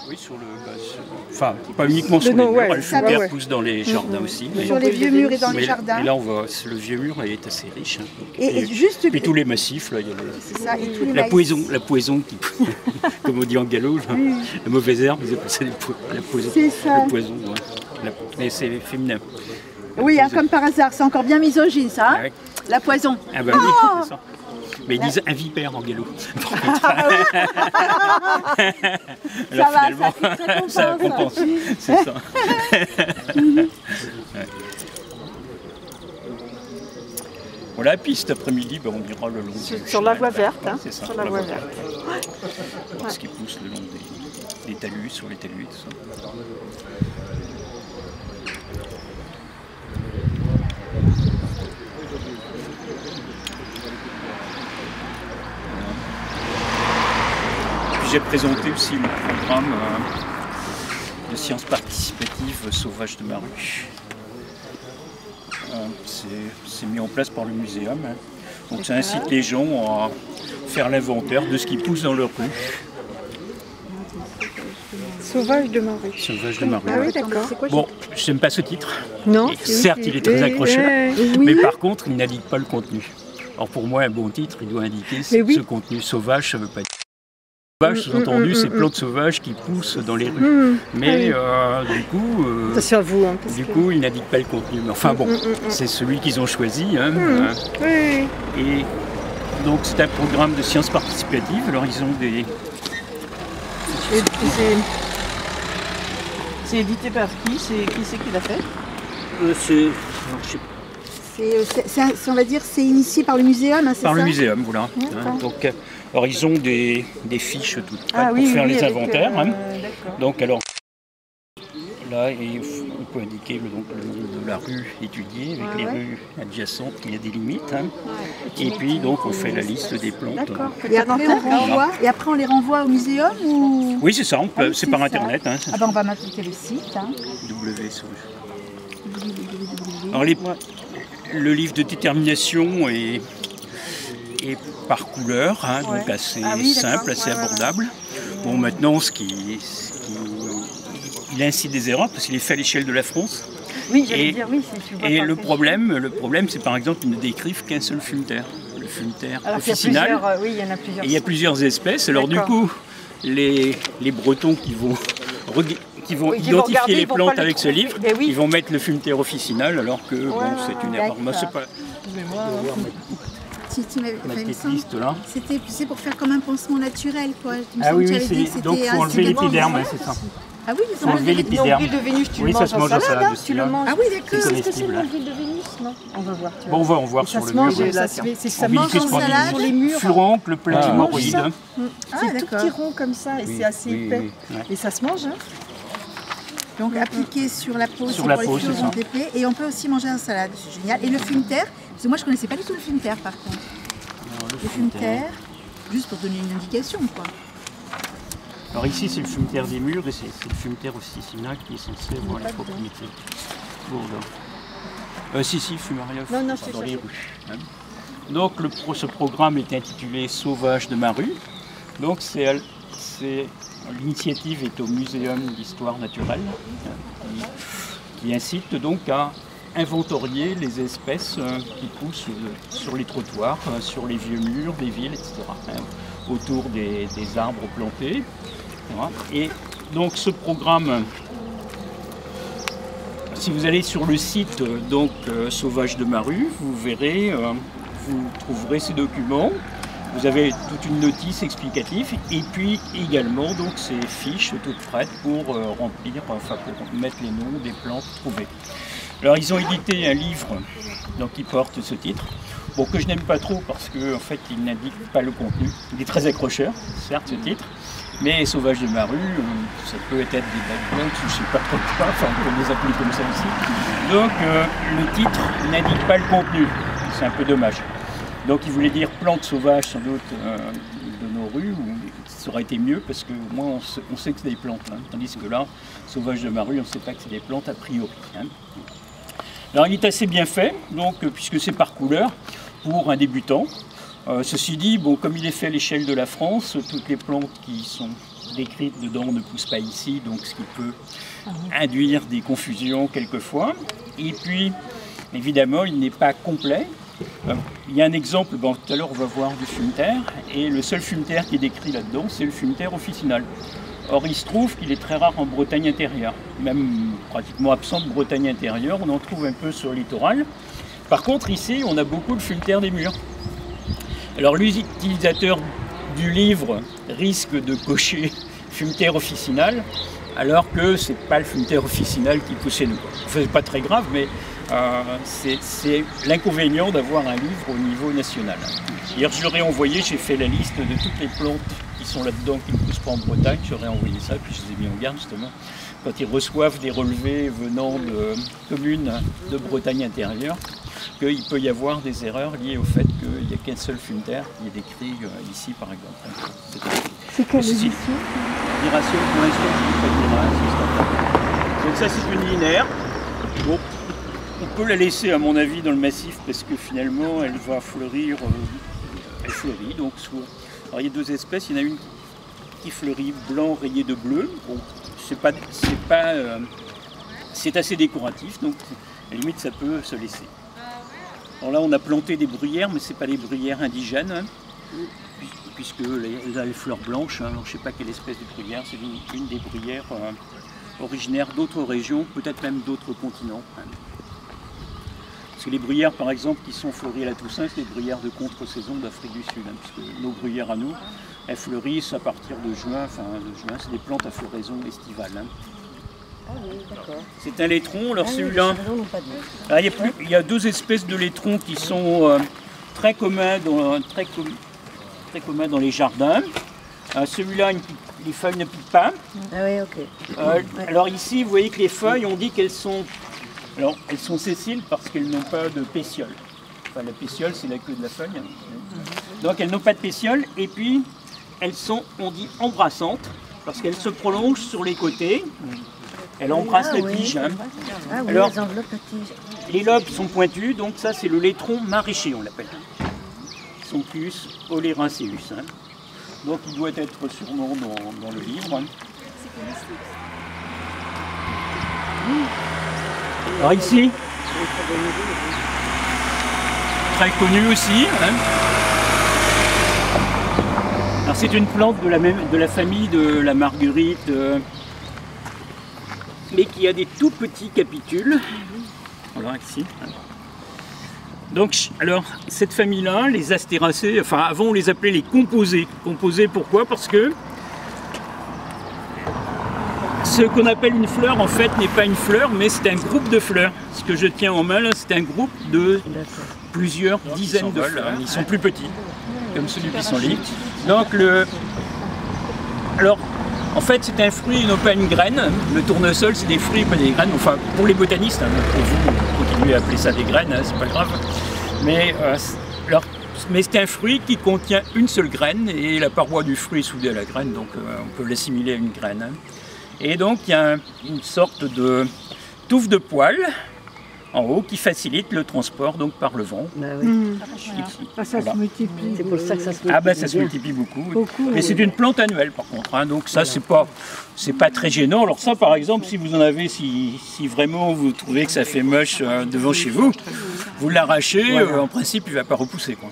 Oui, sur le enfin, pas uniquement sur les murs, le fumetaire pousse dans les jardins aussi. Sur les vieux murs et dans les jardins. Et là, on voit, le vieux mur est assez riche. Hein, et juste... Puis tous les massifs, là, il y a ça, et tous les la poison qui, comme on dit en gallo, la mauvaise herbe, ils appellent ça la poison. C'est ça. Le poison, ouais. Mais c'est féminin. Oui, hein, comme par hasard, c'est encore bien misogyne, ça. Hein, ah, ouais. La poison. Ah bah oui, c'est ça. Mais ils disent un vipère en gallo. Alors ça finalement, va, ça compense. C'est ça. Ouais. Voilà, puis cet après-midi, ben, on ira le long sur la voie verte. Hein, c'est ça, sur la voie verte. Ouais. Ce qui pousse le long des talus, sur les talus et tout ça. J'ai présenté aussi le programme de sciences participatives sauvages de ma rue. C'est mis en place par le muséum. Hein. Donc ça incite les gens à faire l'inventaire de ce qui pousse dans leur rue. Sauvage de ma rue. Sauvage de ma rue. Ah oui, d'accord. Bon, je n'aime pas ce titre. Non. Certes, il est très accrocheur, mais par contre, il n'indique pas le contenu. Alors pour moi, un bon titre, il doit indiquer ce contenu. Sauvage, ça ne veut pas dire. Sauvage, sous-entendu, c'est plantes sauvages qui poussent dans les rues. Mais du coup, du coup, il n'indique pas le contenu. Mais enfin bon, c'est celui qu'ils ont choisi. Hein, Et donc c'est un programme de sciences participatives. Alors ils ont des... C'est édité par qui? Qui c'est qui l'a fait? On va dire, c'est initié par le muséum, hein, c'est ça? Par le muséum, voilà. Hein, donc, alors ils ont des fiches toutes prêtes pour faire les inventaires. Hein. Donc alors là, on peut indiquer le nom de la rue étudiée avec les rues adjacentes, il y a des limites. Hein. Et puis donc on fait la liste des plantes. Et après on les renvoie au muséum ou... Oui, c'est ça, c'est par internet. Hein, ben on va m'appliquer le site. Hein. Alors le livre de détermination est par couleur, hein, donc assez simple, assez abordable. Bon, maintenant, il incite des erreurs parce qu'il est fait à l'échelle de la France. Oui, j'allais dire oui. Et le problème, c'est par exemple qu'ils ne décrivent qu'un seul fumetaire, le fumetaire officinal. Il y en a plusieurs. Et il y a plusieurs espèces. Alors du coup, les Bretons qui vont identifier les plantes avec ce livre, ils vont mettre le fumetaire officinal, alors que c'est une erreur. Moi, c'est pas. C'est pour faire comme un pansement naturel, quoi. Ah oui, donc il faut enlever l'épiderme, c'est ça. Ah oui, ils ont enlevé l'épiderme. L'huile de Vénus, tu le manges en salade, tu le manges. Ah oui, d'accord. C'est comestible. L'huile de Vénus, non? On va voir. Bon, on va en voir sur le mur. Ça mange en salade sur les murs. Furoncle, plein d'hémorroïdes. C'est tout petit rond comme ça et c'est assez épais. Et ça se mange, hein? Donc appliqué sur la peau, c'est pour les furons épais. Et on peut aussi manger en salade, c'est génial. Et le fumetaire, parce que moi je ne connaissais pas du tout le fumetaire par contre. Le fumetaire, juste pour donner une indication, quoi. Alors ici c'est le fumetaire des murs et c'est le fumetaire officinal qui est censé avoir les propriétés. Si, fumaria dans les rues. Hein. Donc ce programme est intitulé Sauvage de ma rue. Donc l'initiative est au Muséum d'histoire naturelle qui incite donc à inventorier les espèces qui poussent sur les trottoirs, sur les vieux murs des villes, etc. Autour des arbres plantés. Voilà. Et donc ce programme, si vous allez sur le site Sauvage de ma rue, vous verrez, vous trouverez ces documents. Vous avez toute une notice explicative et puis également donc ces fiches toutes prêtes pour remplir, pour mettre les noms des plantes trouvées. Alors ils ont édité un livre qui porte ce titre, que je n'aime pas trop parce qu'en fait il n'indique pas le contenu. Il est très accrocheur, certes ce titre, mais Sauvage de ma rue, ça peut être des bad plantes, je ne sais pas trop quoi, enfin on peut les appeler comme ça aussi. Donc le titre n'indique pas le contenu, c'est un peu dommage. Donc il voulait dire plantes sauvages sans doute de nos rues, ou ça aurait été mieux parce que au moins on sait que c'est des plantes, hein, tandis que là, Sauvage de ma rue, on ne sait pas que c'est des plantes a priori. Hein. Alors il est assez bien fait, donc puisque c'est par couleur, pour un débutant. Ceci dit, bon, comme il est fait à l'échelle de la France, toutes les plantes qui sont décrites dedans ne poussent pas ici, donc ce qui peut induire des confusions quelquefois. Et puis, évidemment, il n'est pas complet. Il y a un exemple, bon, tout à l'heure on va voir du fumeterre, et le seul fumeterre qui est décrit là-dedans, c'est le fumeterre officinal. Or, il se trouve qu'il est très rare en Bretagne intérieure, même pratiquement absent de Bretagne intérieure, on en trouve un peu sur le littoral. Par contre, ici, on a beaucoup de fumeterre des murs. Alors, l'utilisateur du livre risque de cocher fumeterre officinal, alors que ce n'est pas le fumeterre officinal qui pousse chez nous. Enfin, c'est pas très grave, mais c'est l'inconvénient d'avoir un livre au niveau national. Hier, je leur ai envoyé, j'ai fait la liste de toutes les plantes qui sont là-dedans, qui ne poussent pas en Bretagne. J'aurais envoyé ça, puis je les ai mis en garde justement. Quand ils reçoivent des relevés venant de communes de Bretagne intérieure, qu'il peut y avoir des erreurs liées au fait qu'il n'y a qu'un seul fumeterre qui est décrit ici par exemple. C'est quelle édition? Miration, pour l'instant, je ne pas. Donc ça c'est une linéaire. Bon, on peut la laisser à mon avis dans le massif parce que finalement elle va fleurir, elle fleurit donc soit. Alors il y a deux espèces, il y en a une qui fleurit blanc rayé de bleu. Bon, c'est assez décoratif, donc à la limite ça peut se laisser. Alors là on a planté des bruyères, mais ce n'est pas des bruyères indigènes, hein, puisque elles ont les fleurs blanches. Hein, alors je ne sais pas quelle espèce de bruyère, c'est une des bruyères originaires d'autres régions, peut-être même d'autres continents. Hein. Parce que les bruyères par exemple qui sont fleuries à la Toussaint, c'est des bruyères de contre-saison d'Afrique du Sud, hein, puisque nos bruyères à nous, elles fleurissent à partir de juin, c'est des plantes à floraison estivale. Hein. Ah oui, d'accord. C'est un laitron, alors celui-là, il y a deux espèces de laitrons qui sont très communs dans les jardins. Celui-là, les feuilles ne piquent pas. Ah oui, ok. Alors ici, vous voyez que les feuilles, on dit qu'elles sont... Alors, elles sont sessiles parce qu'elles n'ont pas de pétiole. Enfin, la pétiole, c'est la queue de la feuille. Donc, elles n'ont pas de pétiole. Et puis, elles sont, on dit, embrassantes parce qu'elles se prolongent sur les côtés. Elles embrassent la tige. Hein. Ah oui, alors, elles enveloppent la tige. Les lobes sont pointus, donc ça, c'est le laitron maraîcher, on l'appelle. Sonchus oléraceus. Hein. Donc, il doit être sûrement dans le livre. Hein. Alors ici, très connu aussi. Hein. Alors c'est une plante de la famille de la marguerite, mais qui a des tout petits capitules. Voilà ici. Hein. Donc, alors cette famille-là, les astéracées, enfin avant on les appelait les composés. Composés pourquoi? Parce que ce qu'on appelle une fleur, en fait, n'est pas une fleur, mais c'est un groupe de fleurs. Ce que je tiens en main, là, c'est un groupe de plusieurs dizaines de fleurs. Ils sont plus petits, comme ceux du pissenlit. Donc, alors, en fait, c'est un fruit et non pas une graine. Le tournesol, c'est des fruits et pas des graines. Enfin, pour les botanistes, hein, pour vous, continuez à appeler ça des graines, hein, c'est pas grave. Mais, mais c'est un fruit qui contient une seule graine, et la paroi du fruit est soudée à la graine, donc on peut l'assimiler à une graine. Hein. Et donc il y a une sorte de touffe de poils en haut qui facilite le transport donc par le vent. Bah oui. Ça se multiplie. C'est pour ça que ça se multiplie. Ah ben ça se multiplie beaucoup. Mais c'est une plante annuelle par contre. Hein, donc ça c'est pas très gênant. Alors ça par exemple si vous en avez, si vraiment vous trouvez que ça fait moche devant chez vous, vous l'arrachez, en principe il ne va pas repousser. Quoi.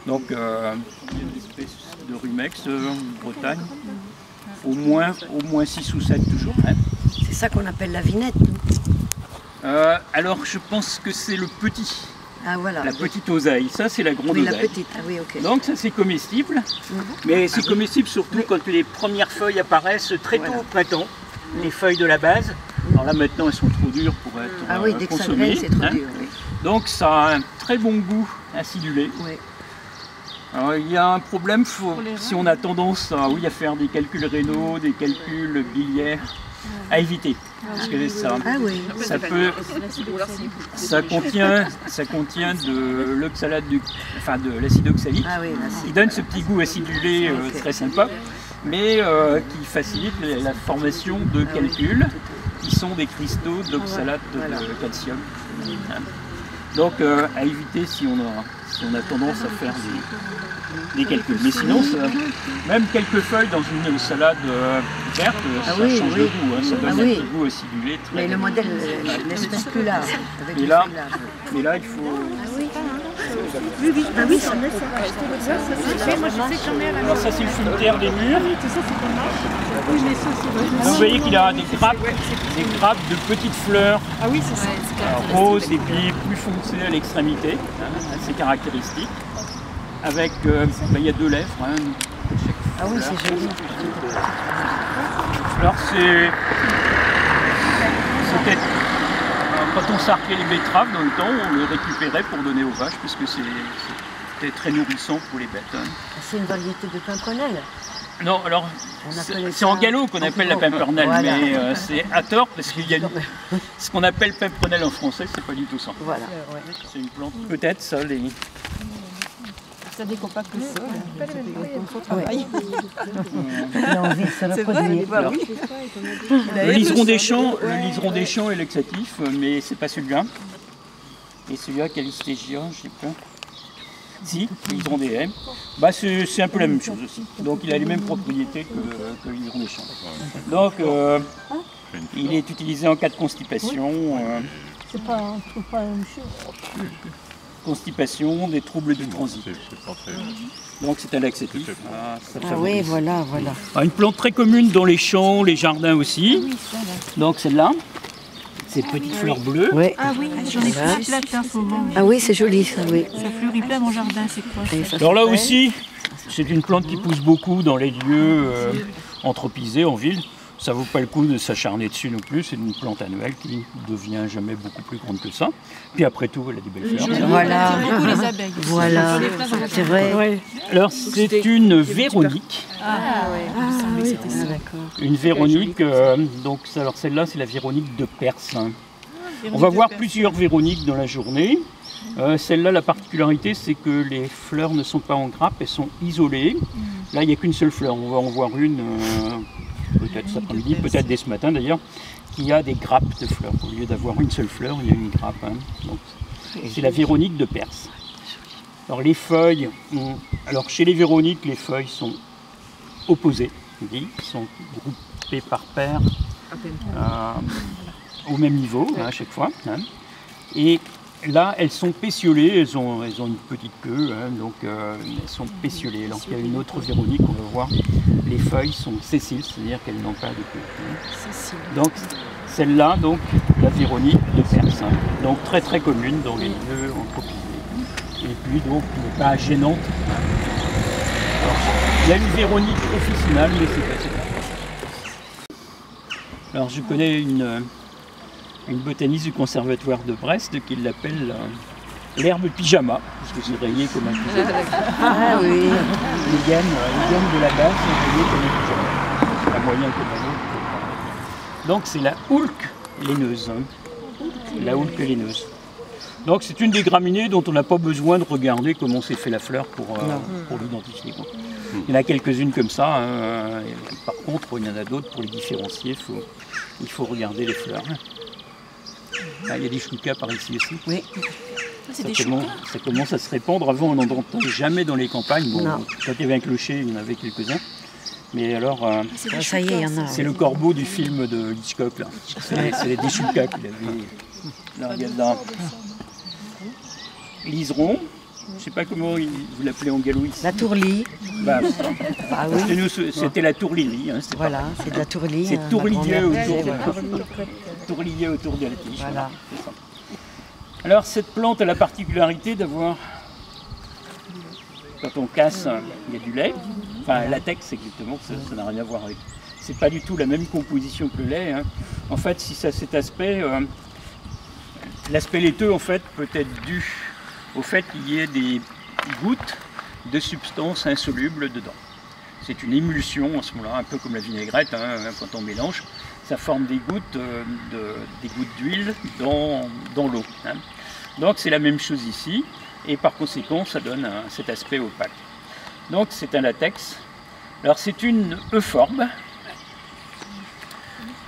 Donc il y a une espèce de rumex en Bretagne. Au moins 6 ou 7 toujours. Hein. C'est ça qu'on appelle la vinette. Alors je pense que c'est le petit. Ah voilà. La petite oseille. Ça c'est la grande oseille. La petite, ah oui, ok. Donc ça c'est comestible. Mais c'est comestible surtout quand les premières feuilles apparaissent très tôt au printemps. Les feuilles de la base. Alors là maintenant elles sont trop dures pour être consommées. C'est trop dur, oui. Donc ça a un très bon goût acidulé. Oui. Alors, il y a un problème, si on a tendance à faire des calculs rénaux, des calculs biliaires, à éviter. Parce que ça contient de l'oxalate, de l'acide oxalique, qui donne ce petit goût acidulé très sympa, mais qui facilite la formation de calculs qui sont des cristaux d'oxalate de calcium. Donc à éviter si on a tendance à faire des calculs. Mais sinon, même quelques feuilles dans une salade verte, ça change le goût, hein, ça donne un goût acidulé. Mais le modèle laisse plus là. Mais là, il faut... Oui, ça me fait. Moi, je sais que j'en ai à la Alors ça, c'est le fume terre des murs. Vous voyez qu'il a des grappes de petites fleurs roses et puis plus foncées à l'extrémité, assez caractéristique. Avec, il y a 2 lèvres. Hein, ah oui, c'est joli. Alors c'était quand on sarclait les betteraves dans le temps, on les récupérait pour donner aux vaches, puisque c'était très nourrissant pour les bêtes. Hein. C'est une variété de pimprenelle? Non, alors c'est en gallo qu'on appelle la pimprenelle, voilà. Mais c'est à tort parce qu'il y a ce qu'on appelle pimprenelle en français, c'est pas du tout ça. Voilà. C'est une plante, peut-être ça, les... Ça décompacte le sol. C'est vrai, le liseron des champs est laxatif, mais c'est pas celui-là. Et celui-là, Calistégia, je sais pas. Si, le liseron des haies. Bah, c'est un peu la même chose aussi. Donc il a les mêmes propriétés que le liseron des champs. Donc il est utilisé en cas de constipation. C'est pas la même chose. Constipation, des troubles du transit. Donc c'est un laxatif. Oui, voilà. Une plante très commune dans les champs, les jardins aussi. Donc celle-là, ces petites fleurs bleues. Oui. Ah oui, j'en ai plein en ce moment. Ah oui, c'est joli ça, oui. Ça fleurit plein mon jardin, c'est quoi ça? Alors là aussi, c'est une plante qui pousse beaucoup dans les lieux anthropisés en ville. Ça vaut pas le coup de s'acharner dessus non plus, c'est une plante annuelle qui ne devient jamais beaucoup plus grande que ça. Puis après tout, elle a des belles fleurs. Voilà, beaucoup les abeilles. Voilà, c'est vrai. Ouais. Alors c'est une véronique. D'accord. Une véronique, donc alors celle-là c'est la véronique de Perse. On va voir plusieurs véroniques dans la journée. Celle-là, la particularité, c'est que les fleurs ne sont pas en grappe, elles sont isolées. Là, il n'y a qu'une seule fleur. On va en voir une, peut-être cet après-midi, peut-être dès ce matin d'ailleurs, qui a des grappes de fleurs. Au lieu d'avoir une seule fleur, il y a une grappe. Hein. C'est la véronique de Perse. Alors les feuilles, alors chez les véroniques, les feuilles sont opposées, sont groupées par paires au même niveau à chaque fois. Hein. Et là, elles sont pétiolées, elles ont une petite queue, hein, donc elles sont pétiolées. Alors qu'il y a une autre véronique, on va voir, les feuilles sont sessiles, c'est-à-dire qu'elles n'ont pas de queue. Hein. Donc celle-là, donc la véronique de Perse, hein, donc très très commune dans les lieux anthropisés. Et puis donc pas gênante. Alors, il y a une véronique officinale, mais c'est pas ça. Alors je connais une botaniste du conservatoire de Brest qui l'appelle l'herbe pyjama, parce que c'est rayé comme un pyjama. Ah oui. Les gammes de la base sont rayées comme un pyjama. C'est pas moyen comme un autre. Donc c'est la houlque laineuse. Hein. La houlque laineuse. Donc c'est une des graminées dont on n'a pas besoin de regarder comment s'est fait la fleur pour l'identifier. Il y en a quelques-unes comme ça. Hein. Par contre, il y en a d'autres pour les différencier. Il faut regarder les fleurs. Ah, il y a des choucas par ici aussi. Oui. Ça commence à se répandre. Avant, on n'en entendait jamais dans les campagnes. Bon, quand il y avait un clocher, il y en avait quelques-uns. Mais alors, ça y est, il y en a. C'est le corbeau du film de Hitchcock. C'est des choucas qu'il avait. Là, il y a de la liseron. Je ne sais pas comment vous l'appelez en gallo ici. La tourlie. Bah, oui. Nous, c'était la tourlilie. Hein, voilà, c'est de la tourlie. C'est tourlier autour de la tige. Voilà. Alors cette plante a la particularité d'avoir, quand on casse, il y a du lait, enfin latex exactement, ça n'a rien à voir avec. C'est pas du tout la même composition que le lait. Hein. En fait, si ça a cet aspect, l'aspect laiteux en fait peut être dû au fait qu'il y ait des gouttes de substances insolubles dedans. C'est une émulsion à ce moment-là, un peu comme la vinaigrette, hein, quand on mélange, ça forme des gouttes d'huile dans l'eau. Hein. Donc c'est la même chose ici, et par conséquent ça donne cet aspect opaque. Donc c'est un latex. Alors c'est une euphorbe.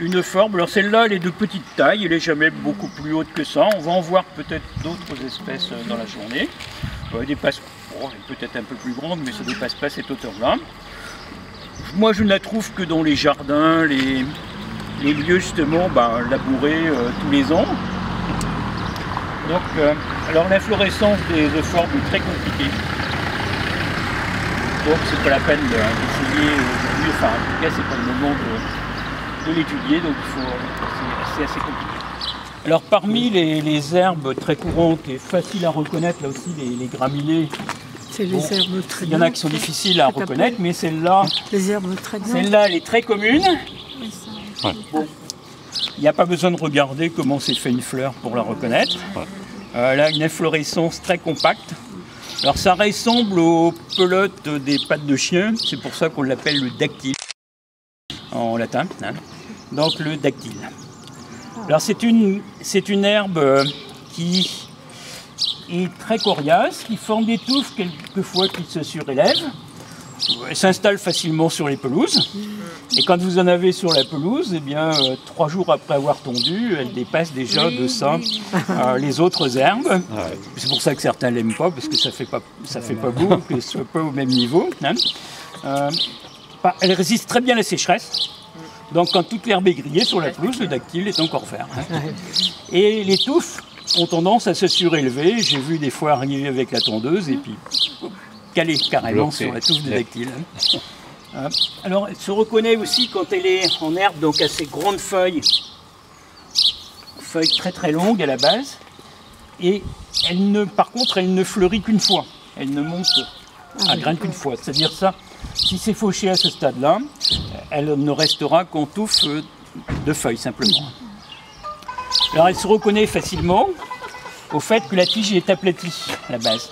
une forme. Alors celle-là, elle est de petite taille, elle n'est jamais beaucoup plus haute que ça. On va en voir peut-être d'autres espèces dans la journée. Elle dépasse, elle est peut-être un peu plus grande, mais ça ne dépasse pas cette hauteur-là. Moi, je ne la trouve que dans les jardins, les lieux justement labourés tous les ans. Donc, alors l'inflorescence des euphorbes est très compliquée. Donc c'est pas la peine d'essayer aujourd'hui, enfin en tout cas c'est pas le moment de l'étudier, donc c'est assez compliqué. Alors parmi les herbes très courantes et faciles à reconnaître, là aussi les graminées, c'est les herbes très il y en a qui sont difficiles à reconnaître, mais celle-là, elle est très commune. Ouais. Bon, il n'y a pas besoin de regarder comment s'est fait une fleur pour la reconnaître. Elle a une inflorescence très compacte. Alors ça ressemble aux pelotes des pattes de chien, c'est pour ça qu'on l'appelle le dactyle en latin. Hein. Donc le dactyle. Alors c'est une herbe qui est très coriace, qui forme des touffes quelquefois qui se surélèvent. Elle s'installe facilement sur les pelouses. Et quand vous en avez sur la pelouse, eh bien, 3 jours après avoir tondu, elle dépasse déjà de ça les autres herbes. C'est pour ça que certains ne l'aiment pas, parce que ça fait pas beau, que ce ne soit pas au même niveau. Hein. Elle résiste très bien à la sécheresse. Donc quand toute l'herbe est grillée sur la pelouse, le dactyle est encore vert. Hein. Et les touffes ont tendance à se surélever. J'ai vu des fois arriver avec la tondeuse et puis caler carrément sur la touffe de dactyle. Alors elle se reconnaît aussi quand elle est en herbe, donc à ses grandes feuilles très très longues à la base, et par contre elle ne fleurit qu'une fois, elle ne monte à graines qu'une fois, c'est-à-dire ça, si c'est fauché à ce stade-là, elle ne restera qu'en touffe de feuilles simplement. Alors elle se reconnaît facilement au fait que la tige est aplatie à la base.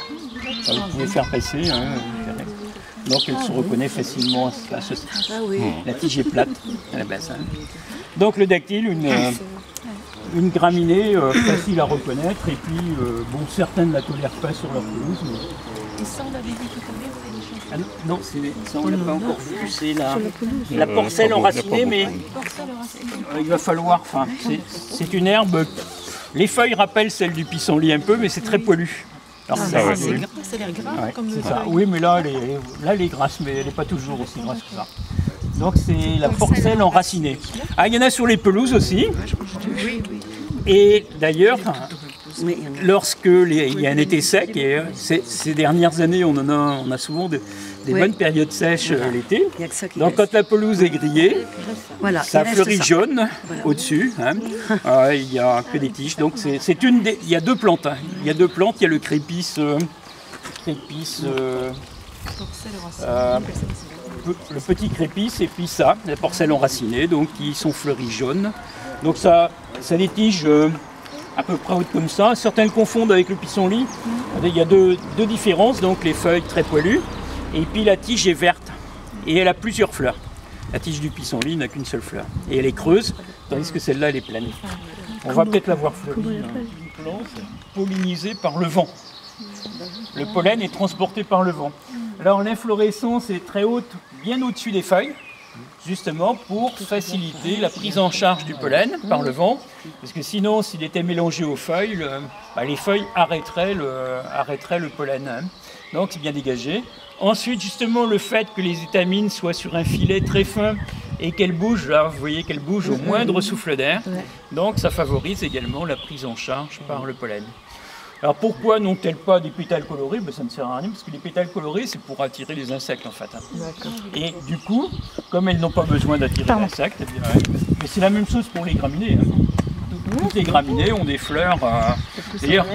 Vous pouvez faire passer, hein, donc elle se reconnaît facilement à ce stade. La tige est plate à la base. Hein. Donc le dactyle, une graminée facile à reconnaître, et puis bon, certains ne la tolèrent pas sur leur pelouse. Mais... Et ça on l'avait vu tout à l'heure, non, ça on ne l'a pas encore vu, c'est la porcelle enracinée, mais il va falloir, c'est une herbe, les feuilles rappellent celles du pissenlit un peu, mais c'est très poilu. Alors, ça a l'air gras comme ça. Oui, mais là elle est grasse, mais elle n'est pas toujours aussi grasse que ça. Donc c'est la porcelle enracinée. Ah, il y en a sur les pelouses aussi. Et d'ailleurs, lorsqu'il y a un été sec, et ces dernières années on a souvent des bonnes périodes sèches l'été. Donc quand la pelouse est grillée, ça fleurit jaune au-dessus. Hein. Il n'y a que des tiges. Donc il y a 2 plantes. Hein. Il y a 2 plantes. Il y a le crépice, le petit crépice, et puis ça, la porcelle enracinée, donc qui sont fleuries jaunes. Donc ça a des tiges à peu près hautes comme ça. Certains le confondent avec le pissenlit. Il y a deux différences, donc les feuilles très poilues, et puis la tige est verte, et elle a plusieurs fleurs. La tige du pissenlit n'a qu'une seule fleur, et elle est creuse, tandis que celle-là, elle est pleine. On va peut-être la voir fleurie. Une plante pollinisée par le vent. Le pollen est transporté par le vent. Alors l'inflorescence est très haute, bien au-dessus des feuilles, justement pour faciliter la prise en charge du pollen par le vent, parce que sinon, s'il était mélangé aux feuilles, les feuilles arrêteraient le pollen. Hein. Donc c'est bien dégagé. Ensuite, justement, le fait que les étamines soient sur un filet très fin et qu'elles bougent, là, vous voyez qu'elles bougent au moindre souffle d'air, donc ça favorise également la prise en charge par le pollen. Alors pourquoi n'ont-elles pas des pétales colorés? Ça ne sert à rien, parce que les pétales colorés, c'est pour attirer les insectes en fait. Hein. Et du coup, comme elles n'ont pas besoin d'attirer les insectes, mais c'est la même chose pour les graminées. Hein. Toutes les graminées ont des fleurs. D'ailleurs,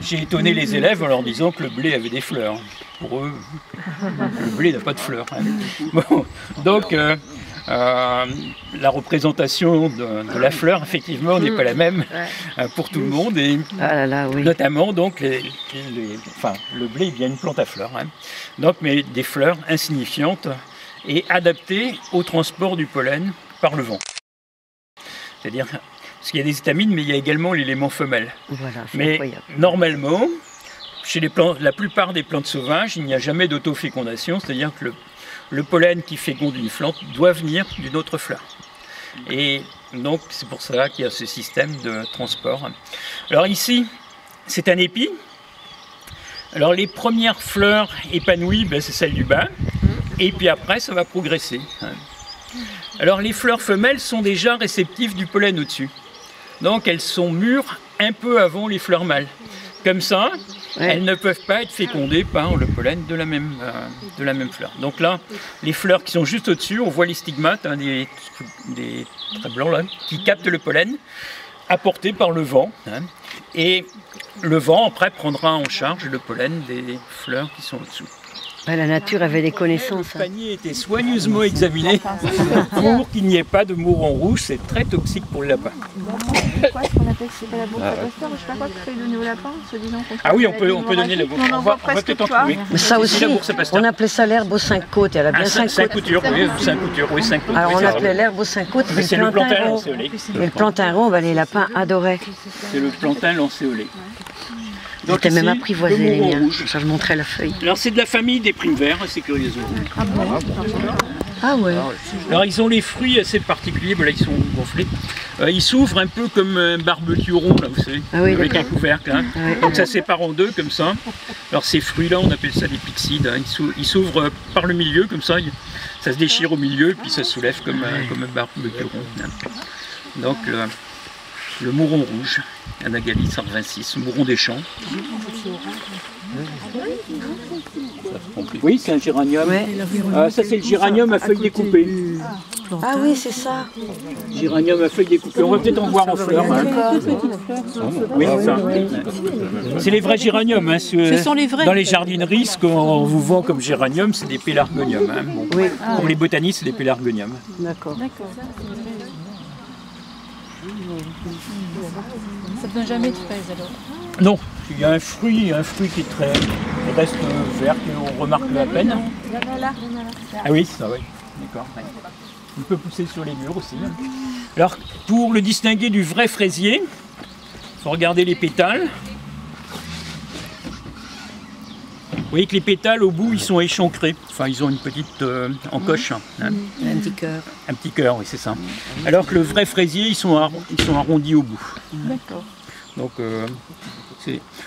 j'ai étonné les élèves en leur disant que le blé avait des fleurs. Pour eux, le blé n'a pas de fleurs. Hein. Bon, donc, la représentation de la fleur, effectivement, n'est pas la même pour tout le monde. Et notamment, donc, le blé est bien une plante à fleurs. Hein. Donc, mais des fleurs insignifiantes et adaptées au transport du pollen par le vent. C'est-à-dire, parce qu'il y a des étamines, mais il y a également l'élément femelle. Voilà, mais incroyable. Normalement, chez la plupart des plantes sauvages, il n'y a jamais d'autofécondation, c'est-à-dire que le pollen qui féconde une plante doit venir d'une autre fleur. Et Donc c'est pour ça qu'il y a ce système de transport. Alors ici, c'est un épi. Alors les premières fleurs épanouies, ben, c'est celle du bas. Et puis après, ça va progresser. Alors les fleurs femelles sont déjà réceptives du pollen au-dessus. Donc elles sont mûres un peu avant les fleurs mâles. Comme ça, elles ne peuvent pas être fécondées par le pollen de la même fleur. Donc là, les fleurs qui sont juste au-dessus, on voit les stigmates, hein, des traits blancs là, qui captent le pollen, apporté par le vent. Hein, et le vent, après, prendra en charge le pollen des fleurs qui sont au-dessous. La nature avait des connaissances. Le panier était soigneusement examiné pour qu'il n'y ait pas de mouron rouge. C'est très toxique pour le lapin. Quoi, ce qu'on appelle, c'est pas la bourse à pasteur, je sais pas quoi, qu'il faut donner au lapin, se disant qu'on Ah oui, on peut donner la bourse. On va peut-être en trouver. Mais ça aussi, on appelait ça l'herbe aux 5 côtes. Elle a bien 5 côtes. 5 coutures, oui, 5 côtes. Alors on appelait l'herbe aux 5 côtes. Mais c'est le plantain lancéolé. Et le plantain rond, les lapins adoraient. C'est le plantain lancéolé. Ils étaient même apprivoisés, les miens. Ça, je montrais la feuille. Alors c'est de la famille des primes verts, assez curieusement. Ah ouais. Alors ils ont les fruits assez particuliers, là ils sont gonflés. Ils s'ouvrent un peu comme un barbecue rond, là vous savez, avec un couvercle. Hein. Donc ça sépare en deux comme ça. Alors ces fruits-là, on appelle ça des pyxides. Hein. Ils s'ouvrent par le milieu comme ça. Ça se déchire au milieu, puis ça se soulève comme un barbecue rond. Hein. Donc le mouron rouge, Anagalis arvensis, mouron des champs. Oui, c'est un géranium. Ouais. Ça, c'est le géranium à feuilles découpées. Ah oui, c'est ça. Géranium à feuilles découpées. On va peut-être en voir en fleurs. Hein. Oui, c'est ça. C'est les vrais géraniums. Hein. Ce sont les vrais. Dans les jardineries, ce qu'on vous vend comme géranium, c'est des pélargoniums. Hein. Bon. Oui. Pour les botanistes, c'est des pélargoniums. D'accord. Ça ne donne jamais de fraises alors? Non, il y a un fruit qui est très reste vert, qu'on remarque à peine. Ah oui, ça oui, d'accord. Il peut pousser sur les murs aussi. Alors, pour le distinguer du vrai fraisier, il faut regarder les pétales. Vous voyez que les pétales au bout, ils sont échancrés. Enfin, ils ont une petite encoche. Hein. Un petit cœur. Un petit cœur, oui, c'est ça. Alors que le vrai fraisier, ils sont arrondis au bout. D'accord. Donc,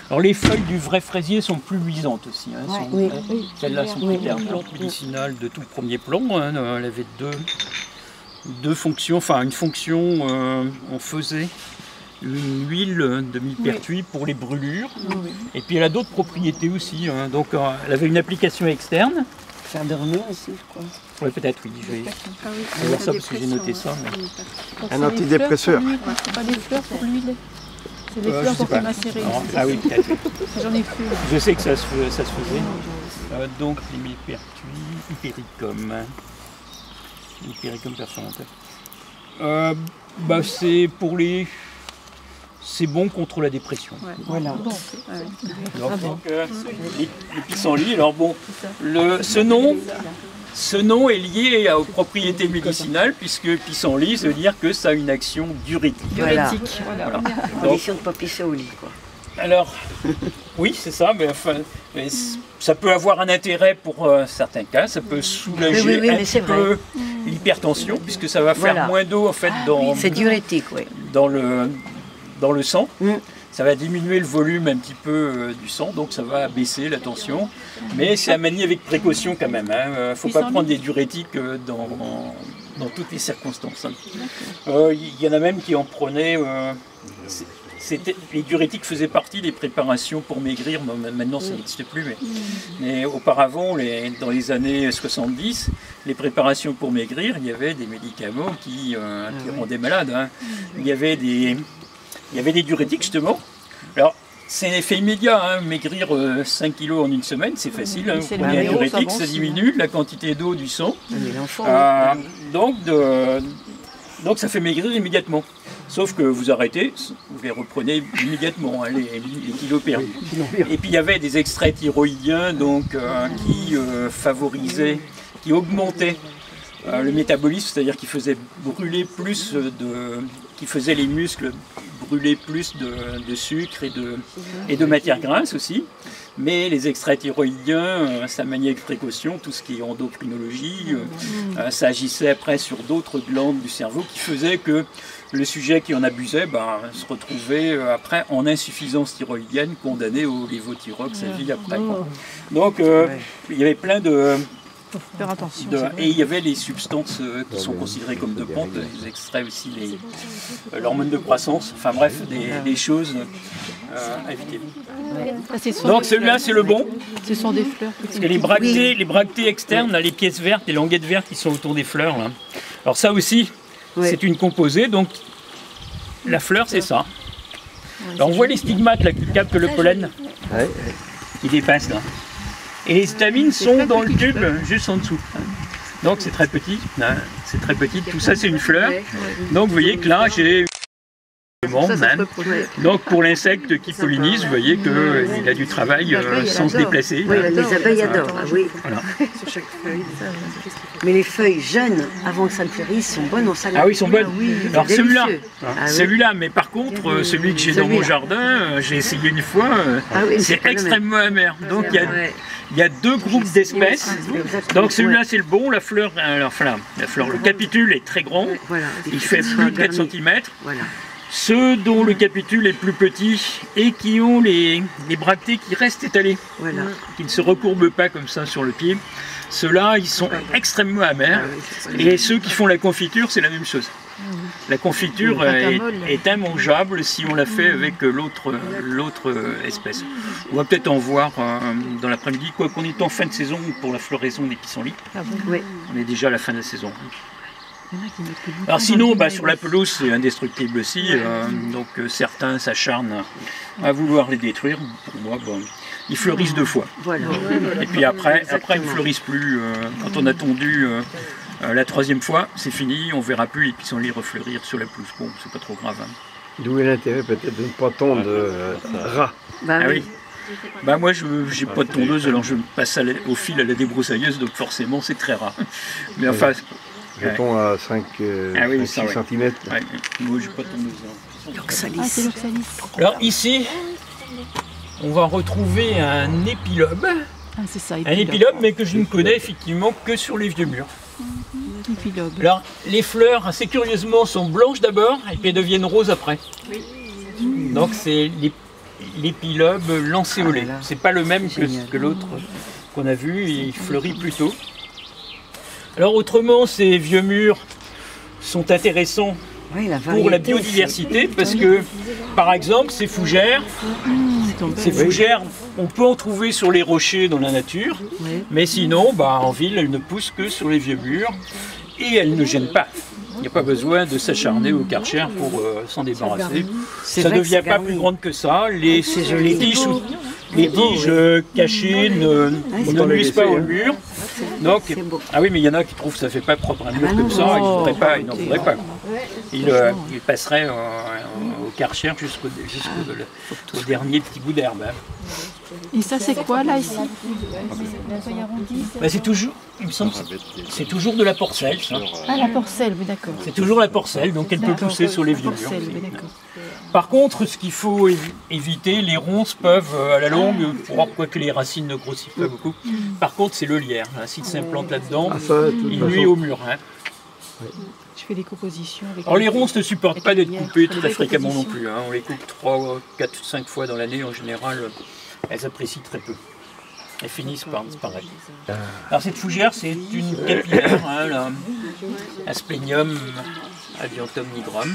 alors les feuilles du vrai fraisier sont plus luisantes aussi. Hein, celles-là sont plutôt plantes médicinales de tout premier plan. Hein, elle avait deux fonctions. Enfin, une fonction, on faisait une huile de millepertuis pour les brûlures. Et puis elle a d'autres propriétés aussi. Hein, donc elle avait une application externe. Faire dormir aussi, je crois. Oui, peut-être, oui. Je vais voir ça parce que j'ai noté ça. Mais... Un antidépresseur. C'est pas des fleurs pour l'huile. C'est des fleurs pour faire macérer. Ah oui, peut-être. J'en ai plus. Je sais que ça se faisait. Donc les millepertuis, Hypericum. Hypericum performante. C'est pour les... C'est bon contre la dépression. Ouais. Voilà. Donc, les pissenlits, alors bon, ce nom est lié aux propriétés médicinales puisque pissenlit, ça veut dire que ça a une action diurétique. Voilà. Condition de ne pas pisser au lit, quoi. Alors, oui, c'est ça, mais ça peut avoir un intérêt pour certains cas, ça peut soulager un petit peu l'hypertension puisque ça va faire moins d'eau en fait c'est diurétique, oui. Dans le sang. Ça va diminuer le volume un petit peu du sang, donc ça va baisser la tension. Mais c'est à manier avec précaution quand même. Il ne faut pas prendre des diurétiques dans toutes les circonstances. Il y en a même qui en prenaient... les diurétiques faisaient partie des préparations pour maigrir. Maintenant, ça n'existe plus. Mais auparavant, dans les années 70, les préparations pour maigrir, il y avait des médicaments qui rendaient malade. Hein. Il y avait des diurétiques justement. Alors, c'est un effet immédiat, hein. Maigrir 5 kg en une semaine, c'est facile. Hein. Vous prenez un diurétique, ça diminue la quantité d'eau du sang. Donc ça fait maigrir immédiatement. Sauf que vous arrêtez, vous les reprenez immédiatement, hein, les kilos perdus. Et puis il y avait des extraits thyroïdiens qui favorisaient, qui augmentaient le métabolisme, c'est-à-dire qui faisaient brûler plus qui faisaient les muscles brûler plus de sucre et de matière grasse aussi. Mais les extraits thyroïdiens, ça maniait avec précaution, tout ce qui est endocrinologie, ça agissait après sur d'autres glandes du cerveau qui faisaient que le sujet qui en abusait se retrouvait après en insuffisance thyroïdienne, condamné au lévothyrox à vie après. Donc il y avait plein de... Faire attention. Et il y avait les substances qui sont considérées comme dopantes, ils extraient aussi l'hormone de croissance, enfin bref, des choses à éviter. Donc celui-là c'est le bon. Ce sont des fleurs. Parce que les bractées externes, là, les pièces vertes, les languettes vertes qui sont autour des fleurs. Là. Alors ça aussi, c'est une composée, donc la fleur c'est ça. Alors on voit les stigmates là, qui captent le pollen, qui dépassent là. Et les étamines sont dans le tube, juste en dessous. Donc c'est très petit, c'est très petit. Tout ça c'est une fleur. Donc vous voyez que là j'ai... Donc pour l'insecte qui pollinise, vous voyez qu'il a du travail sans se déplacer. Oui, les abeilles adorent, oui. Voilà. Mais les feuilles jeunes, avant que ça ne fleurisse, sont bonnes en salade. Ah oui, sont bonnes. Alors celui-là, mais par contre, celui que j'ai dans mon jardin, j'ai essayé une fois, c'est extrêmement amer. Donc il y a deux groupes d'espèces. Donc celui-là c'est le bon, la fleur, le capitule est très grand, il fait plus de 4 cm. Ceux dont le capitule est plus petit et qui ont les bractées qui restent étalées, qui ne se recourbent pas comme ça sur le pied, ceux-là ils sont extrêmement amers. Et ceux qui font la confiture, c'est la même chose. La confiture est immangeable si on la fait avec l'autre espèce. On va peut-être en voir dans l'après-midi, quoi qu'on est en fin de saison pour la floraison des pissenlits. On est déjà à la fin de la saison. Alors sinon, sur la pelouse, c'est indestructible aussi, donc certains s'acharnent à vouloir les détruire. Pour moi, ils fleurissent 2 fois. Et puis après ils ne fleurissent plus. Quand on a tondu la 3e fois, c'est fini, on ne verra plus les pissenlits refleurir sur la pelouse. Bon, c'est pas trop grave. D'où est l'intérêt peut-être de ne pas tondre rat. Oui. Moi, je n'ai pas de tondeuse, alors je passe au fil à la débroussailleuse, donc forcément, c'est très rare. Mais enfin... Mettons à 5-6 cm. Moi, je n'ai pas de tondeuse. L'oxalis. Alors ici, on va retrouver un épilobe. C'est ça, un épilobe, mais que je ne connais effectivement que sur les vieux murs. Alors, les fleurs, assez curieusement, sont blanches d'abord, et puis elles deviennent roses après. Donc c'est l'épilobe lancéolé. C'est pas le même que l'autre qu'on a vu, il fleurit plus tôt. Alors autrement, ces vieux murs sont intéressants pour la biodiversité, parce que, par exemple, ces fougères, on peut en trouver sur les rochers dans la nature, mais sinon, en ville, elles ne poussent que sur les vieux murs, et elles ne gênent pas. Il n'y a pas besoin de s'acharner au Karcher pour s'en débarrasser. Ça ne devient pas plus grande que ça. Les tiges cachées ne nuisent pas au mur. Donc, oui, mais il y en a qui trouvent que ça ne fait pas propre un mur comme ça, ils n'en voudraient pas. Ils passeraient au Karcher jusqu'au dernier petit bout d'herbe. Et ça, c'est quoi là ici? C'est toujours, il me semble, c'est toujours de la porcelle. Ça. Ah, la porcelle, oui, d'accord. C'est toujours la porcelle, donc elle peut pousser sur les vieux murs. Par contre, ce qu'il faut éviter, les ronces peuvent à la longue, quoique les racines ne grossissent pas beaucoup. Par contre, c'est le lierre. S'il s'implante là-dedans, il nuit au mur. Je fais des compositions. Alors les ronces ne supportent pas d'être coupées très fréquemment non plus. On les coupe 3, 4, 5 fois dans l'année en général. Elles apprécient très peu. Elles finissent par disparaître. Alors cette fougère, c'est une capillaire, Asplenium adiantum nigrum.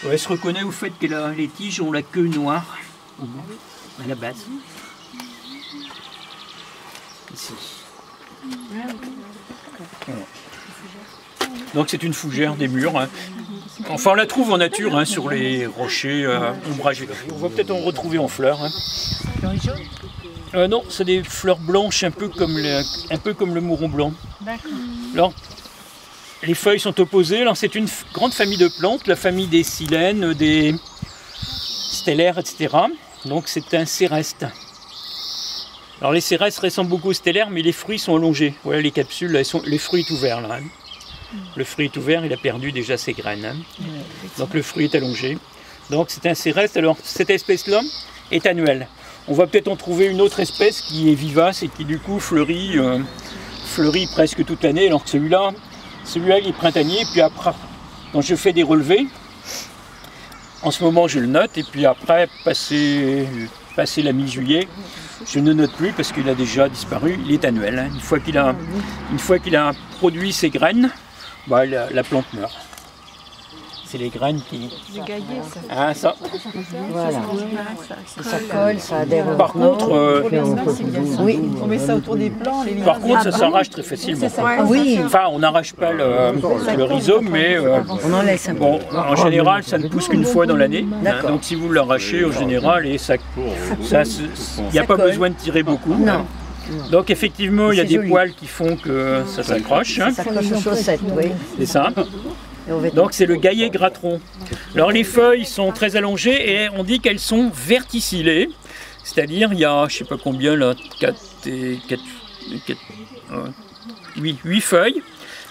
Elle se reconnaît au fait que les tiges ont la queue noire à la base. Ici. Voilà. Donc c'est une fougère des murs. Enfin, on la trouve en nature sur les rochers ombragés. On va peut-être en retrouver en fleurs. Non, c'est des fleurs blanches, un peu comme le mouron blanc. Alors, les feuilles sont opposées. Alors, c'est une grande famille de plantes, la famille des silènes, des stellaires, etc. Donc, c'est un céreste. Alors, les cérestes ressemblent beaucoup aux stellaires, mais les fruits sont allongés. Voilà, les capsules, le fruit est ouvert là. Le fruit est ouvert, il a perdu déjà ses graines. Donc, le fruit est allongé. Donc c'est un céreste. Alors cette espèce-là est annuelle. On va peut-être en trouver une autre espèce qui est vivace et qui du coup fleurit presque toute l'année. Alors que celui-là il est printanier. Puis après, quand je fais des relevés, en ce moment je le note. Et puis après, passé la mi-juillet, je ne note plus parce qu'il a déjà disparu. Il est annuel. Hein. Une fois qu'il a produit ses graines, bah, la plante meurt. C'est les graines qui... Le gaillet, ça. Ah, ça. Voilà. Ça colle, ça adhère. Par contre, oui. On met ça autour des plants, les par contre, ça s'arrache très facilement. Oui. Enfin, on n'arrache pas le rhizome, mais On en laisse un peu. bon, en général, ça ne pousse qu'une fois dans l'année. Hein, donc, si vous l'arrachez, en général, il n'y a pas besoin de tirer beaucoup. Non. Donc, effectivement, il y a C'est des joli. poils qui font que ça s'accroche. Hein. Ça colle aux chaussettes, oui. C'est ça. Et aux vêtements. Donc c'est le gaillet gratteron. Alors les feuilles sont très allongées et on dit qu'elles sont verticillées. C'est-à-dire il y a, je ne sais pas combien là, 8 feuilles.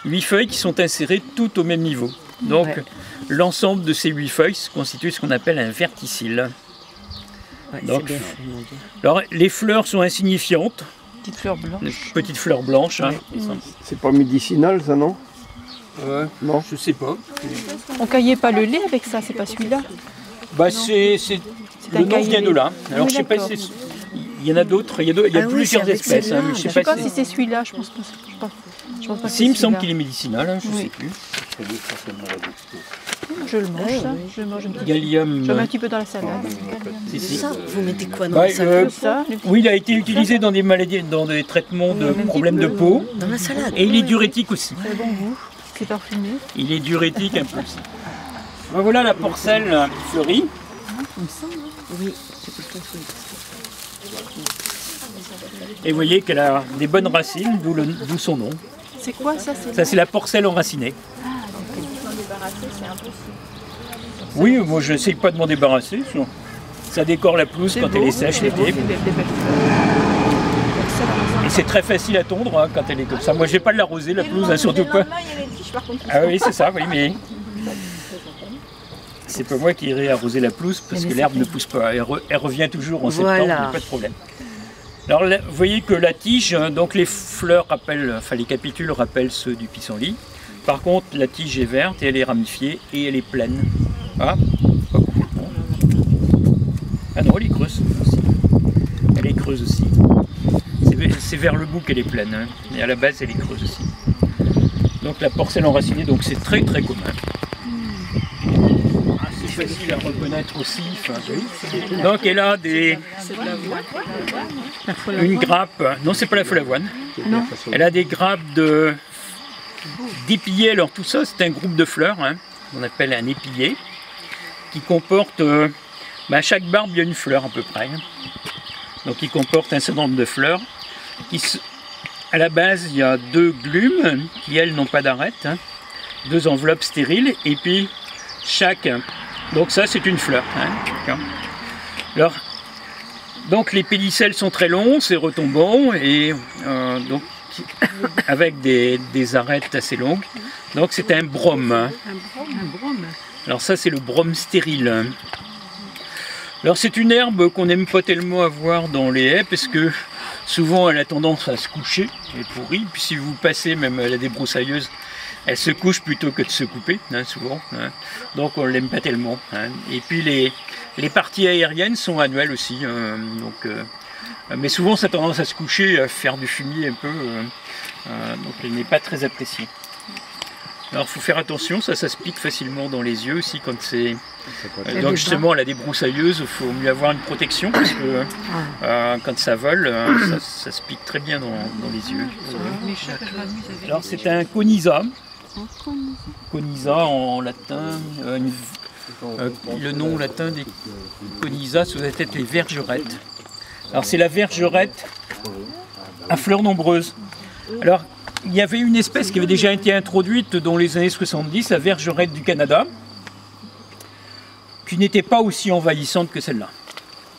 8 feuilles qui sont insérées toutes au même niveau. Donc Ouais. l'ensemble de ces 8 feuilles constitue ce qu'on appelle un verticille. Ouais, Donc, c'est bien fait, mon Dieu. alors les fleurs sont insignifiantes, petites fleurs blanches. des petites fleurs blanches. Hein. C'est pas médicinal, ça, non? Non, je sais pas. On caillait pas le lait avec ça, c'est pas celui-là. Bah c'est un le nom caillé. vient de là. Alors Oui, je sais pas d'accord. si il y en a d'autres, il y a Ah oui, plusieurs c'est avec espèces. celle-là. Mais je sais Je sais pas pas si c'est celui-là, je pense pas. Je pense pas que Si, il me c'est semble celui-là. qu'il est médicinal, hein, je Oui. sais plus. Je le mange, ça. Je le mange un petit peu. Gallium. Je le mets un petit peu dans la salade. Si, si. Ça, vous mettez quoi dans Bah, la salade? Ça, le petit- Oui, il a été utilisé dans des maladies, dans des traitements de problèmes de peau. Dans la salade. Et il est diurétique aussi. C'est bon goût. C'est parfumé. Il est diurétique un peu aussi. Ben voilà la porcelle fleurie. Oui. Et vous voyez qu'elle a des bonnes racines, d'où son nom. C'est quoi ça? C'est Ça, c'est la porcelle enracinée. Oui, moi je n'essaye pas de m'en débarrasser. Ça décore la pelouse quand elle est sèche l'été. Et c'est très facile à tondre hein, quand elle est comme ça. Moi je vais pas l'arroser la pelouse, hein, surtout pas. Ah oui, c'est ça, oui, mais c'est pas moi qui irai arroser la pelouse parce que l'herbe ne pousse pas. Elle revient toujours en septembre, il n'y a pas de problème. Alors là, vous voyez que la tige, donc les fleurs rappellent, enfin les capitules rappellent ceux du pissenlit. Par contre, la tige est verte et elle est ramifiée et elle est pleine. Ah, pas complètement. Ah non, elle est creuse aussi. Elle est creuse aussi. C'est vers le bout qu'elle est pleine. Hein. Et à la base, elle est creuse aussi. Donc la porcelle enracinée, donc c'est très très commun. C'est facile à reconnaître aussi. Enfin, donc elle a une grappe. Non, c'est pas la follavoine. Non. Elle a des grappes d'épillets. Alors tout ça, c'est un groupe de fleurs. Hein, qu'on appelle un épillé, qui comporte. À chaque barbe, il y a une fleur à peu près. Hein. Donc il comporte un certain nombre de fleurs. À la base, il y a 2 glumes qui, elles, n'ont pas d'arête. Hein, 2 enveloppes stériles. Et puis chaque. Donc ça, c'est une fleur. Hein. Alors, donc les pédicelles sont très longs, c'est retombant et donc avec des arêtes assez longues. Donc c'est un brome. Hein. Un brome. Alors ça, c'est le brome stérile. Alors c'est une herbe qu'on n'aime pas tellement avoir dans les haies parce que souvent elle a tendance à se coucher, elle est pourrie. Puis si vous passez même à la débroussailleuse, elle se couche plutôt que de se couper, hein, souvent. Hein. Donc on ne l'aime pas tellement. Hein. Et puis les parties aériennes sont annuelles aussi. Mais souvent ça a tendance à se coucher, à faire du fumier un peu. Donc elle n'est pas très appréciée. Alors il faut faire attention, ça se pique facilement dans les yeux aussi quand c'est... donc justement à la débroussailleuse, il faut mieux avoir une protection parce que quand ça vole, ça se pique très bien dans les yeux. Alors c'est un conisa. Conisa en latin, le nom latin des conisa, ça doit être les vergerettes. Alors c'est la vergerette à fleurs nombreuses. Alors il y avait une espèce qui avait déjà été introduite dans les années 70, la vergerette du Canada, qui n'était pas aussi envahissante que celle-là.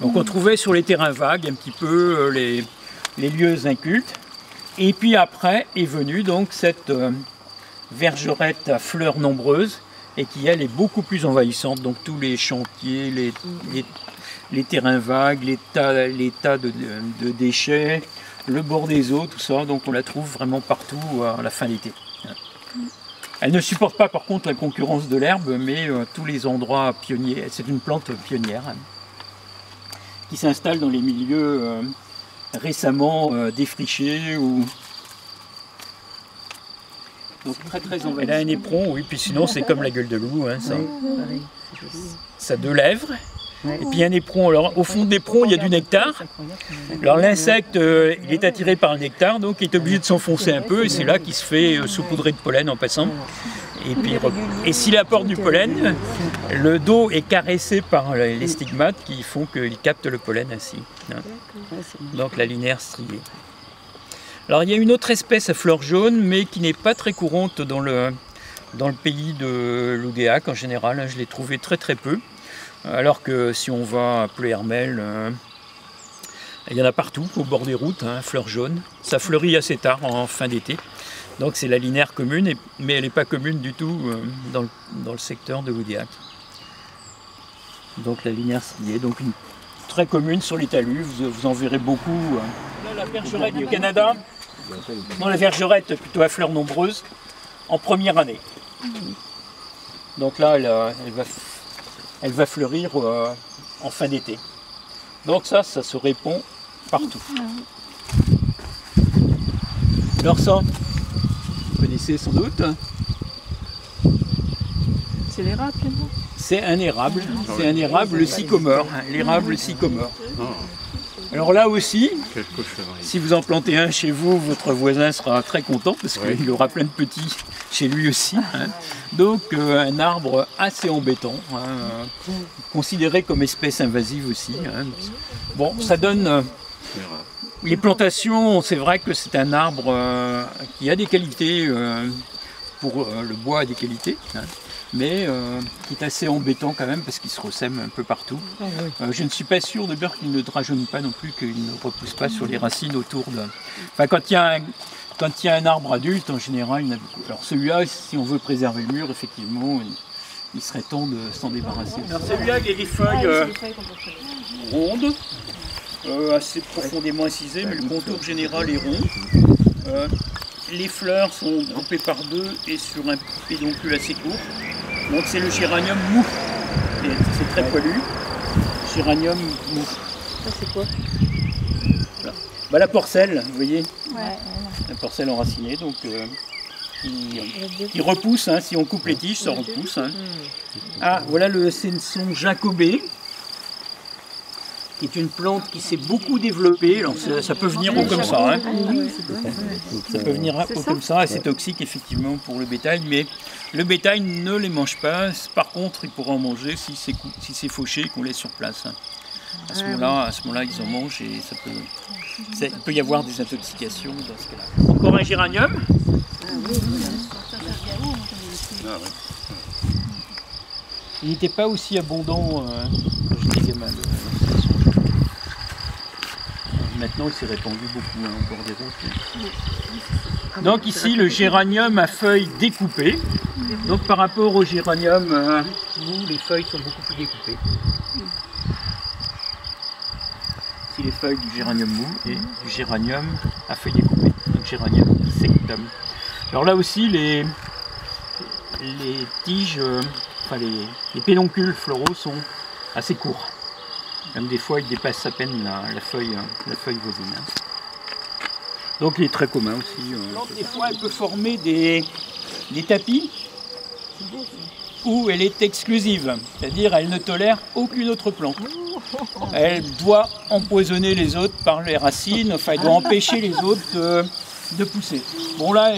Donc on trouvait sur les terrains vagues un petit peu les lieux incultes. Et puis après est venue donc cette vergerette à fleurs nombreuses et qui elle est beaucoup plus envahissante. Donc tous les chantiers, les terrains vagues, les tas de déchets, le bord des eaux, tout ça, donc on la trouve vraiment partout à la fin d'été. Elle ne supporte pas par contre la concurrence de l'herbe, mais tous les endroits pionniers, c'est une plante pionnière qui s'installe dans les milieux récemment défrichés ou... Donc très envahissant. Elle a un éperon, oui, puis sinon c'est comme la gueule de loup, hein, ça. Ça a 2 lèvres. Et puis un éperon, alors au fond de l'éperon il y a du nectar. Alors l'insecte il est attiré par le nectar, donc il est obligé de s'enfoncer un peu et c'est là qu'il se fait saupoudrer de pollen en passant. Et s'il apporte du pollen, le dos est caressé par les stigmates qui font qu'il capte le pollen ainsi. Donc la linéaire striée. Alors il y a une autre espèce à fleurs jaunes mais qui n'est pas très courante dans le pays de l'Oudéac en général, je l'ai trouvé très peu. Alors que si on va à Pleuhermel, il y en a partout, au bord des routes, fleurs jaunes. Ça fleurit assez tard, en fin d'été. Donc c'est la linéaire commune, mais elle n'est pas commune du tout dans le secteur de l'Oudéac. Donc la linéaire striée, donc une très commune sur les talus, vous en verrez beaucoup. Là, la vergerette du Canada, non, la vergerette plutôt à fleurs nombreuses, en première année. Donc là, elle va fleurir en fin d'été. Donc ça se répand partout. Alors ça, vous connaissez sans doute. C'est l'érable, non? C'est un érable, le sycomore, l'érable sycomore. Alors là aussi, si vous en plantez un chez vous, votre voisin sera très content parce qu'il aura plein de petits chez lui aussi. Donc un arbre assez embêtant, considéré comme espèce invasive aussi. Bon, ça donne... les plantations, c'est vrai que c'est un arbre qui a des qualités, pour le bois a des qualités, mais qui est assez embêtant quand même parce qu'il se ressème un peu partout. Je ne suis pas sûr de beurre qu'il ne drageonne pas non plus, qu'il ne repousse pas sur les racines autour de... Enfin, quand il y a un arbre adulte, en général, il y en a beaucoup. Alors celui-là, si on veut préserver le mur, effectivement, il serait temps de s'en débarrasser. Alors celui-là, il a des feuilles rondes, assez profondément incisées, mais le contour général est rond. Les fleurs sont groupées par 2 et sur un pédoncule assez court. Donc c'est le géranium mou. C'est très poilu. Géranium mou. Ça c'est quoi? Voilà. Bah, la porcelle, vous voyez, la porcelle enracinée, donc qui repousse, si on coupe les tiges, ça repousse. Ah, voilà c'est son jacobée, qui est une plante qui s'est beaucoup développée. Alors ça peut venir haut comme ça. Ça peut venir haut comme ça, et c'est toxique effectivement pour le bétail, mais le bétail ne les mange pas. Par contre, il pourra en manger si c'est fauché et qu'on laisse sur place. À ce moment-là, ils en mangent et il peut y avoir des intoxications dans ce cas-là. Encore un géranium. Il n'était pas aussi abondant quand j'étais gamin. Maintenant, il s'est répandu beaucoup au bord des routes. Donc ici, le géranium à feuilles découpées. Donc par rapport au géranium mou, les feuilles sont beaucoup plus découpées. Ici, les feuilles du géranium mou et du géranium à feuilles découpées. Donc géranium sectum. Alors là aussi, les tiges, les pédoncules floraux sont assez courts. Même des fois, il dépasse à peine la feuille voisine. Donc il est très commun aussi. Des fois, elle peut former des tapis où elle est exclusive, c'est-à-dire elle ne tolère aucune autre plante. Elle doit empoisonner les autres par les racines, enfin elle doit empêcher les autres de pousser. Bon là,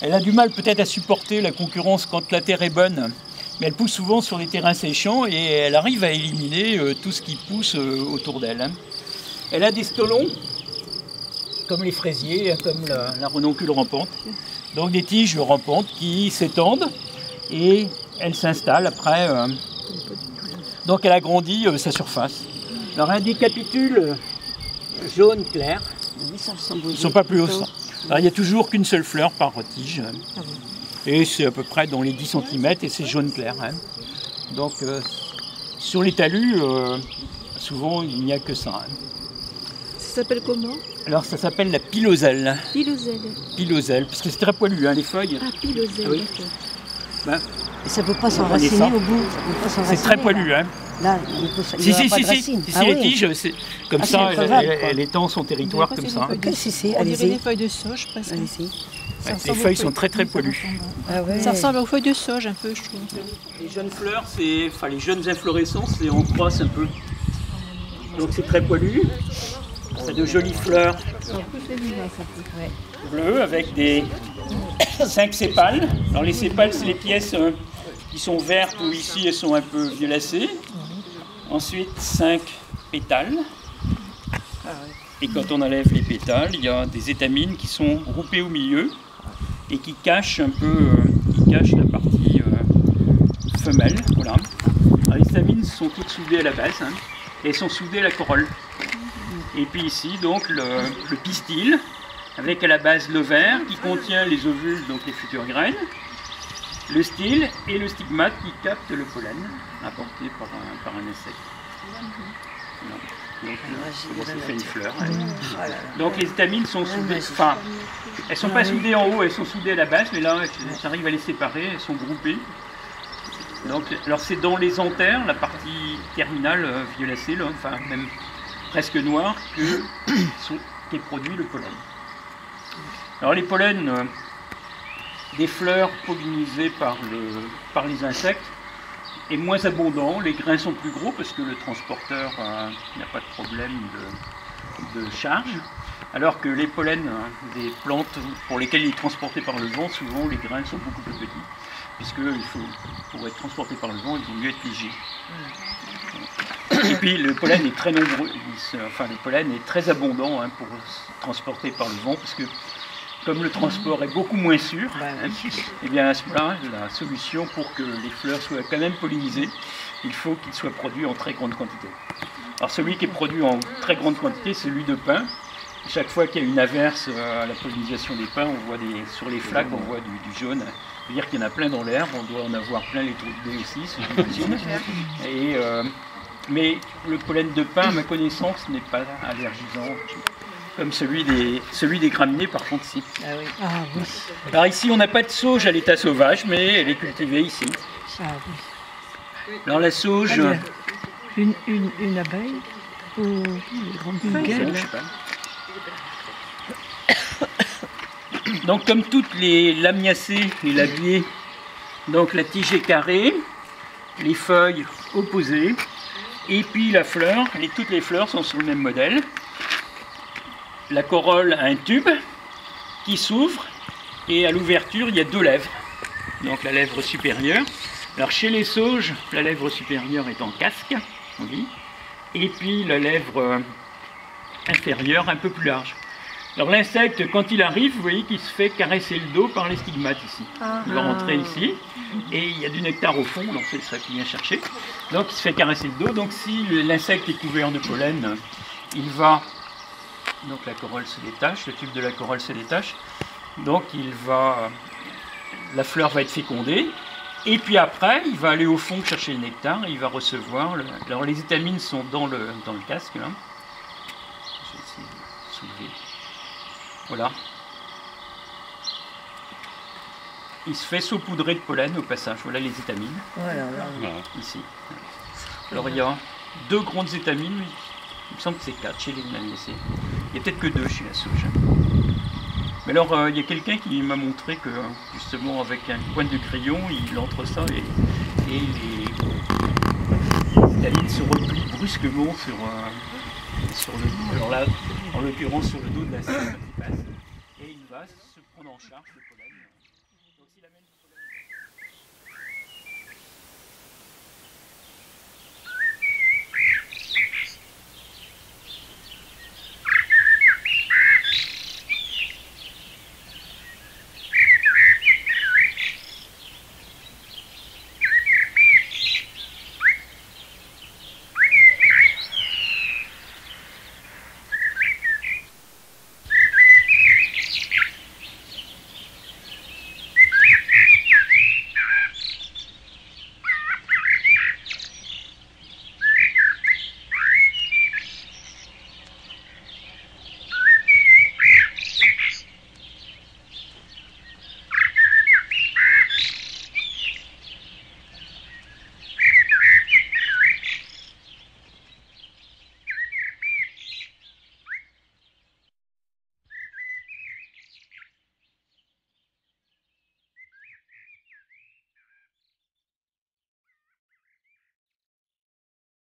elle a du mal peut-être à supporter la concurrence quand la terre est bonne. Mais elle pousse souvent sur les terrains séchants et elle arrive à éliminer tout ce qui pousse autour d'elle. Elle a des stolons, comme les fraisiers, comme la renoncule rampante. Donc des tiges rampantes qui s'étendent et elle s'installe après. Donc elle agrandit sa surface. Alors elle a des capitules jaunes clairs. Ils ne sont pas plus hauts. Alors il n'y a toujours qu'une seule fleur par tige. Et c'est à peu près dans les 10 cm et c'est jaune clair. Hein. Donc sur les talus, souvent il n'y a que ça. Hein. Ça s'appelle comment? Alors ça s'appelle la piloselle. Piloselle. Piloselle, parce que c'est très poilu, hein, les feuilles. Ah, piloselle, oui. Ben, et ça ne peut pas s'enraciner au bout. C'est très poilu, hein. Là, il les tiges, c'est comme ça, elle étend son territoire comme ça. On dirait des feuilles de sauge presque. Les feuilles sont très très poilues. Ça ressemble aux feuilles de sauge un peu, je trouve. Les jeunes fleurs, les jeunes inflorescences, c'est en croisse un peu. Donc c'est très poilu. C'est de jolies fleurs bleues avec des 5 sépales. Alors les sépales, c'est les pièces qui sont vertes ou ici elles sont un peu violacées. Ensuite 5 pétales. Et quand on enlève les pétales, il y a des étamines qui sont groupées au milieu et qui cachent un peu la partie femelle. Voilà. Alors, les étamines sont toutes soudées à la base, hein, et elles sont soudées à la corolle. Et puis ici, donc, le pistil, avec à la base l'ovaire qui contient les ovules, donc les futures graines, le style et le stigmate qui capte le pollen apporté par un insecte. Voilà. Donc, ça fait une fleur. Donc les étamines sont soudées, enfin, elles ne sont pas soudées en haut, elles sont soudées à la base, mais là, j'arrive à les séparer, elles sont groupées. Donc, alors c'est dans les anthères, la partie terminale violacée, là, enfin même presque noire, qu'est produit le pollen. Alors les pollens des fleurs pollinisées par les insectes est moins abondant, les grains sont plus gros parce que le transporteur n'a pas de problème de charge, alors que les pollens des plantes pour lesquelles il est transporté par le vent, souvent les grains sont beaucoup plus petits, puisque pour être transporté par le vent, il vaut mieux être léger. Et puis le pollen est très nombreux, le pollen est très abondant pour se transporter par le vent, parce que comme le transport est beaucoup moins sûr, et bien à ce moment-là, la solution pour que les fleurs soient quand même pollinisées, il faut qu'ils soient produits en très grande quantité. Alors celui qui est produit en très grande quantité, c'est celui de pin. Chaque fois qu'il y a une averse à la pollinisation des pins, on voit sur les flaques, on voit du jaune. C'est-à-dire qu'il y en a plein dans l'herbe, on doit en avoir plein les trous de blé aussi, j'imagine. Mais le pollen de pin, à ma connaissance, n'est pas allergisant. Comme celui des graminées, par contre, si. Ah oui. Ah oui. Alors ici, on n'a pas de sauge à l'état sauvage, mais elle est cultivée ici. Ah oui. Alors la sauge... Une abeille ou une grande feuille, je sais pas. Donc comme toutes les lamiacées, les labiers, donc la tige est carrée, les feuilles opposées, et puis la fleur, toutes les fleurs sont sur le même modèle. La corolle a un tube qui s'ouvre et à l'ouverture il y a 2 lèvres. Donc la lèvre supérieure. Alors chez les sauges, la lèvre supérieure est en casque, on dit, et puis la lèvre inférieure un peu plus large. Alors l'insecte, quand il arrive, vous voyez qu'il se fait caresser le dos par les stigmates ici. Il va rentrer ici et il y a du nectar au fond, donc c'est ça qu'il vient chercher. Donc il se fait caresser le dos. Donc si l'insecte est couvert de pollen, il va... Donc la corolle se détache, le tube de la corolle se détache, donc la fleur va être fécondée, et puis après il va aller au fond chercher le nectar, et il va recevoir, alors les étamines sont dans le casque, là. Je vais essayer de soulever, voilà. Il se fait saupoudrer de pollen au passage, voilà les étamines, voilà. Ici. Alors il y a 2 grandes étamines, il me semble que c'est 4 chez les lamiacées. Il n'y a peut-être que 2 chez la sauge. Mais alors, il y a quelqu'un qui m'a montré que, justement, avec un coin de crayon, il entre ça et les étamines se replient brusquement sur le dos. Alors là, en l'occurrence, sur le dos de la sauge qui passe. Et il va se prendre en charge le pollen.